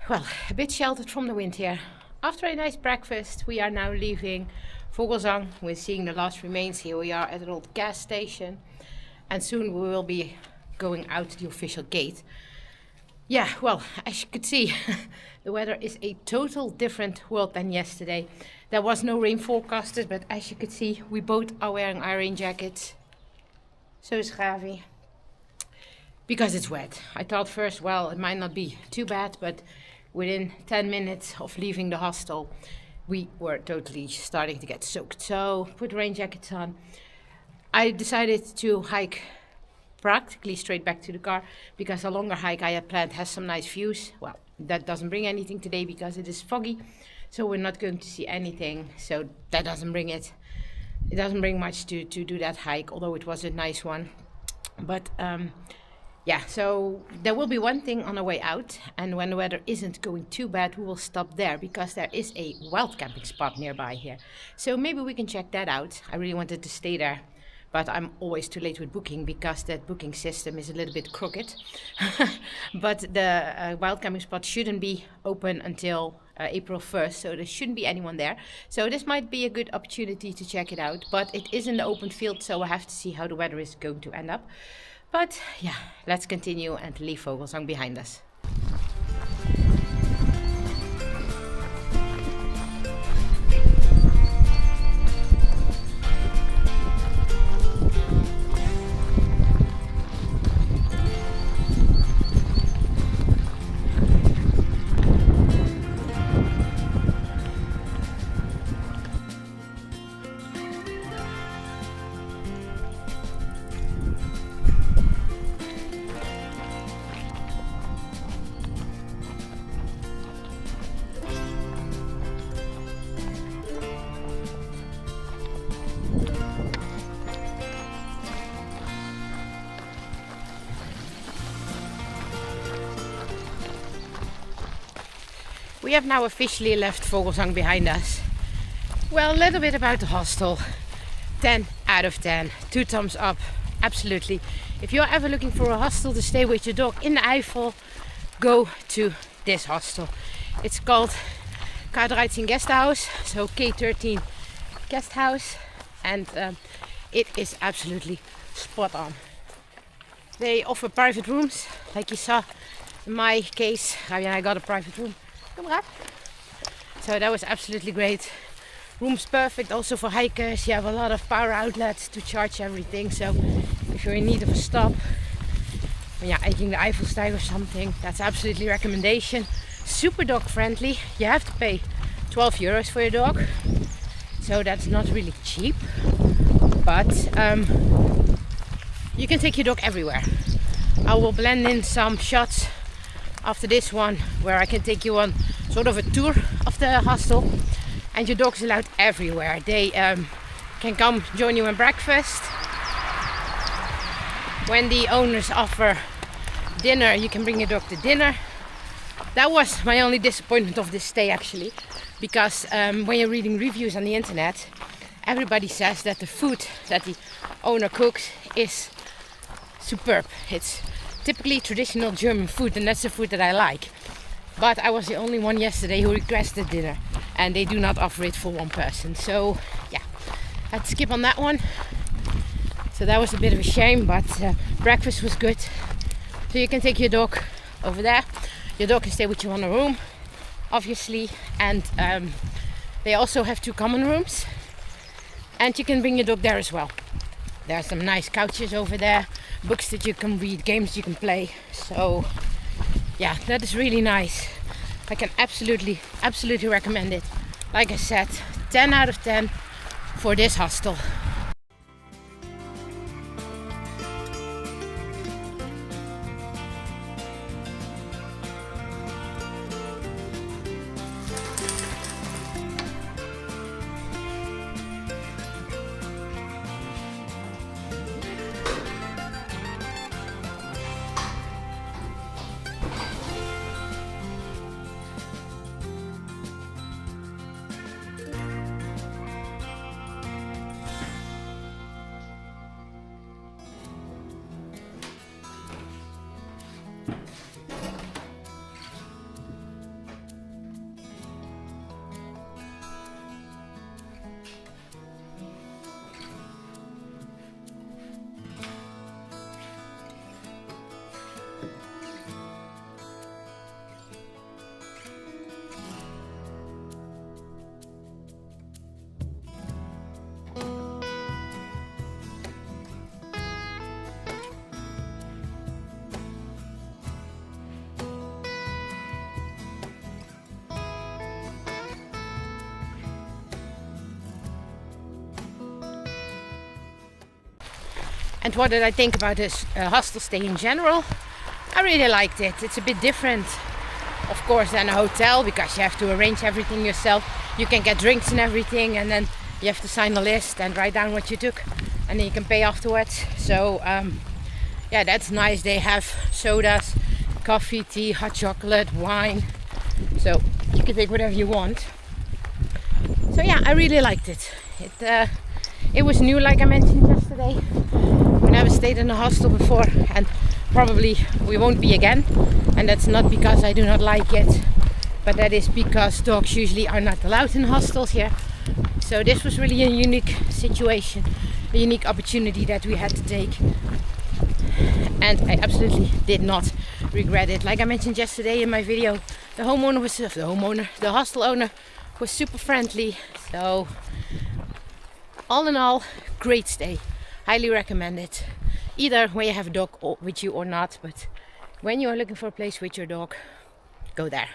Well, a bit sheltered from the wind here. After a nice breakfast, we are now leaving Vogelsang. We're seeing the last remains here. We are at an old gas station, and soon we will be going out the official gate. Yeah, well, as you could see, the weather is a total different world than yesterday. There was no rain forecasted, but as you could see, we both are wearing our rain jackets. So is Ravi. Because it's wet. I thought first, well, it might not be too bad, but within 10 minutes of leaving the hostel, we were totally starting to get soaked. So put rain jackets on. I decided to hike practically straight back to the car because a longer hike I had planned has some nice views. Well, that doesn't bring anything today because it is foggy, so we're not going to see anything. So that doesn't bring it. It doesn't bring much to do that hike, although it was a nice one. But yeah, so there will be one thing on our way out, and when the weather isn't going too bad, we will stop there because there is a wild camping spot nearby here. So maybe we can check that out. I really wanted to stay there, but I'm always too late with booking because that booking system is a little bit crooked. But the wild camping spot shouldn't be open until April 1st, so there shouldn't be anyone there. So this might be a good opportunity to check it out, but it is in the open field, so we'll have to see how the weather is going to end up. But yeah, let's continue and leave Vogelsang behind us. We have now officially left Vogelsang behind us. Well, a little bit about the hostel. 10 out of 10. 2 thumbs up. Absolutely. If you're ever looking for a hostel to stay with your dog in the Eifel, go to this hostel. It's called K13 Guest House, so K13 Guest House, and it is absolutely spot on. They offer private rooms, like you saw in my case. I got a private room. So that was absolutely great. Room's perfect also for hikers. You have a lot of power outlets to charge everything. So if you're in need of a stop, when you're hiking the Eifelsteig or something, that's absolutely recommendation. Super dog friendly. You have to pay 12 euros for your dog. So that's not really cheap. But you can take your dog everywhere. I will blend in some shots after this one where I can take you on sort of a tour of the hostel, and your dog's allowed everywhere. They can come join you in breakfast. When the owners offer dinner, you can bring your dog to dinner. That was my only disappointment of this stay actually, because when you're reading reviews on the internet, everybody says that the food that the owner cooks is superb. It's typically traditional German food, and that's the food that I like. But I was the only one yesterday who requested dinner, and they do not offer it for one person. So yeah, I had to skip on that one. So that was a bit of a shame, but breakfast was good. So you can take your dog over there. Your dog can stay with you on a room, obviously, and they also have 2 common rooms, and you can bring your dog there as well. There are some nice couches over there, books that you can read, games you can play. So yeah, that is really nice. I can absolutely recommend it. Like I said, 10 out of 10 for this hostel. And what did I think about this hostel stay in general? I really liked it. It's a bit different, of course, than a hotel, because you have to arrange everything yourself. You can get drinks and everything, and then you have to sign a list and write down what you took, and then you can pay afterwards. So yeah, that's nice. They have sodas, coffee, tea, hot chocolate, wine, so you can take whatever you want. So yeah, I really liked it. It was new, like I mentioned yesterday. We never stayed in a hostel before, and probably we won't be again. And that's not because I do not like it, but that is because dogs usually are not allowed in hostels here. So this was really a unique situation, a unique opportunity that we had to take. And I absolutely did not regret it. Like I mentioned yesterday in my video, the hostel owner was super friendly. So all in all, great stay. Highly recommend it. Either when you have a dog with you or not, but when you are looking for a place with your dog, go there.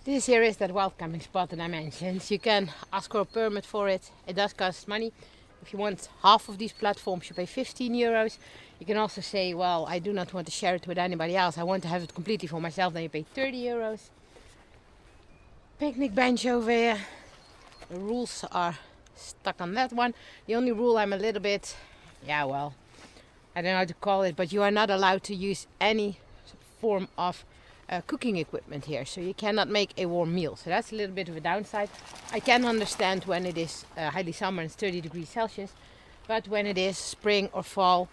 This here is that wild camping spot that I mentioned. You can ask for a permit for it. It does cost money. If you want half of these platforms, you pay 15 euros. You can also say, well, I do not want to share it with anybody else. I want to have it completely for myself. Then you pay 30 euros. Picnic bench over here. The rules are stuck on that one. The only rule I'm a little bit, I don't know how to call it, but you are not allowed to use any form of cooking equipment here, so you cannot make a warm meal. So that's a little bit of a downside. I can understand when it is highly summer and it's 30 degrees Celsius, but when it is spring or fall,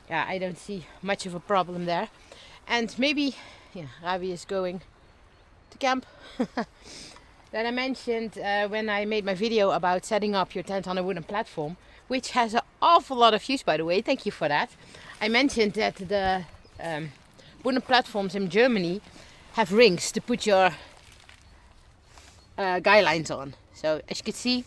I don't see much of a problem there. And maybe Ravi is going to camp. That I mentioned when I made my video about setting up your tent on a wooden platform, which has an awful lot of views, by the way. Thank you for that. I mentioned that the wooden platforms in Germany have rings to put your guy lines on. So as you can see,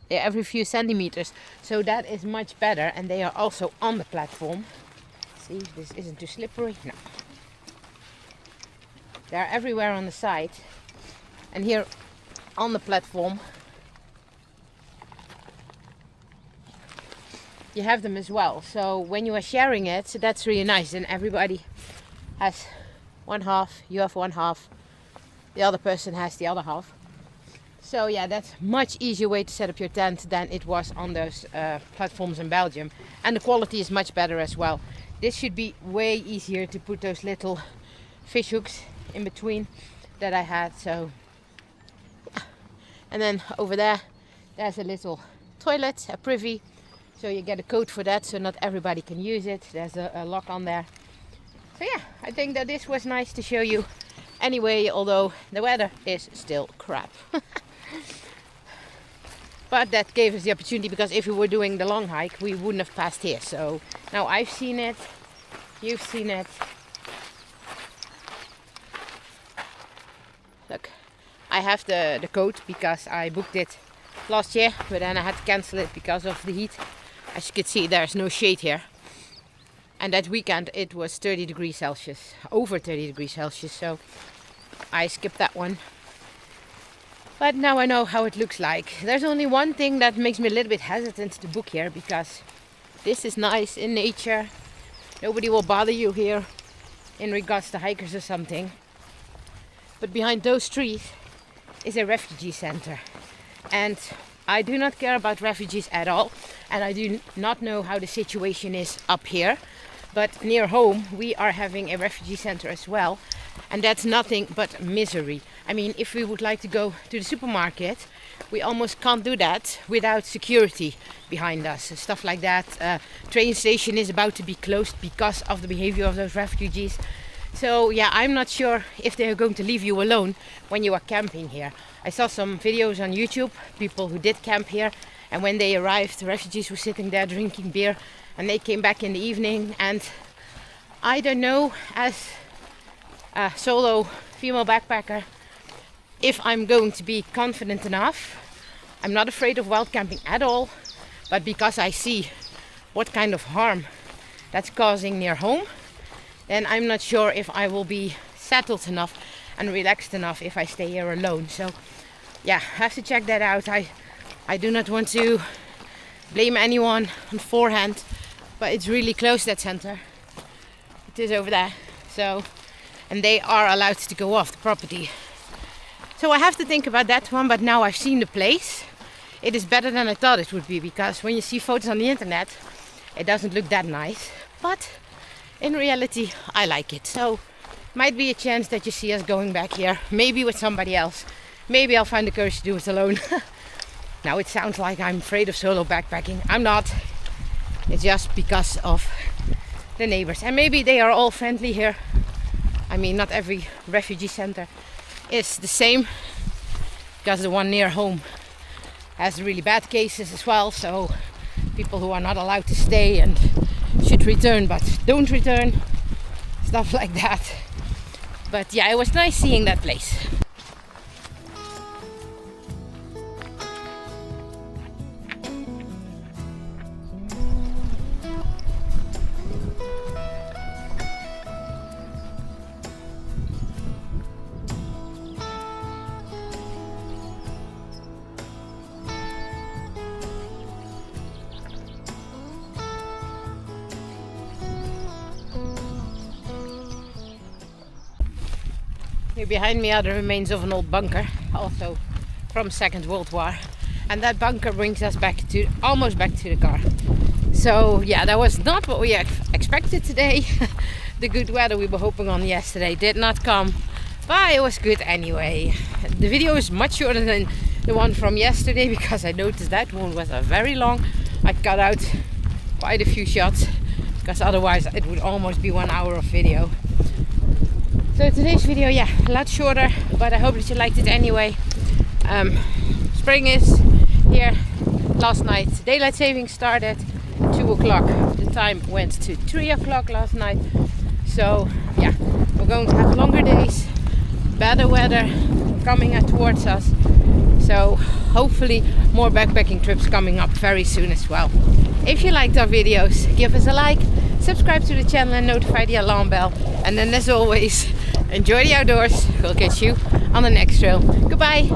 they're every few centimeters. So that is much better, and they are also on the platform. See, this isn't too slippery. No. They are everywhere on the side. And here on the platform, you have them as well. So when you are sharing it, so that's really nice. And everybody has one half, you have one half, the other person has the other half. So yeah, that's much easier way to set up your tent than it was on those platforms in Belgium. And the quality is much better as well. This should be way easier to put those little fish hooks in between that I had. So yeah. And then over there, there's a little toilet, a privy. So you get a code for that, so not everybody can use it. There's a lock on there. So yeah, I think that this was nice to show you. Anyway, although the weather is still crap. But that gave us the opportunity, because if we were doing the long hike, we wouldn't have passed here. So now I've seen it, you've seen it. Look, I have the code because I booked it last year, but then I had to cancel it because of the heat. As you can see, there's no shade here. And that weekend it was 30 degrees Celsius, over 30 degrees Celsius, so I skipped that one. But now I know how it looks like. There's only one thing that makes me a little bit hesitant to book here, because this is nice in nature. Nobody will bother you here in regards to hikers or something. But behind those trees is a refugee center. And I do not care about refugees at all. And I do not know how the situation is up here. But near home we are having a refugee center as well. And that's nothing but misery. I mean, if we would like to go to the supermarket, we almost can't do that without security behind us and stuff like that. Train station is about to be closed because of the behavior of those refugees. So yeah, I'm not sure if they're going to leave you alone when you are camping here. I saw some videos on YouTube, people who did camp here, and when they arrived, the refugees were sitting there drinking beer, and they came back in the evening. And I don't know, as a solo female backpacker, if I'm going to be confident enough. I'm not afraid of wild camping at all, but because I see what kind of harm that's causing near home, then I'm not sure if I will be settled enough and relaxed enough if I stay here alone. So yeah, I have to check that out. I do not want to blame anyone on forehand, but it's really close, that center. It is over there. So, and they are allowed to go off the property. So I have to think about that one, but now I've seen the place. It is better than I thought it would be, because when you see photos on the internet, it doesn't look that nice. But in reality, I like it. So might be a chance that you see us going back here, maybe with somebody else. Maybe I'll find the courage to do it alone. Now it sounds like I'm afraid of solo backpacking. I'm not. It's just because of the neighbors. And maybe they are all friendly here. I mean, not every refugee center is the same, because the one near home has really bad cases as well. So people who are not allowed to stay and should return but don't return, stuff like that. But yeah, it was nice seeing that place. Here behind me are the remains of an old bunker, also from Second World War, and that bunker brings us back to almost back to the car. So yeah, that was not what we expected today. The good weather we were hoping on yesterday did not come, but it was good anyway. The video is much shorter than the one from yesterday, because I noticed that one was very long. I cut out quite a few shots, because otherwise it would almost be 1 hour of video. So today's video, yeah, a lot shorter, but I hope that you liked it anyway. Spring is here. Last night daylight saving started 2 o'clock. The time went to 3 o'clock last night. So yeah, we're going to have longer days, better weather coming towards us. So hopefully more backpacking trips coming up very soon as well. If you liked our videos, give us a like, subscribe to the channel and notify the alarm bell. And then as always, enjoy the outdoors. We'll catch you on the next trail. Goodbye.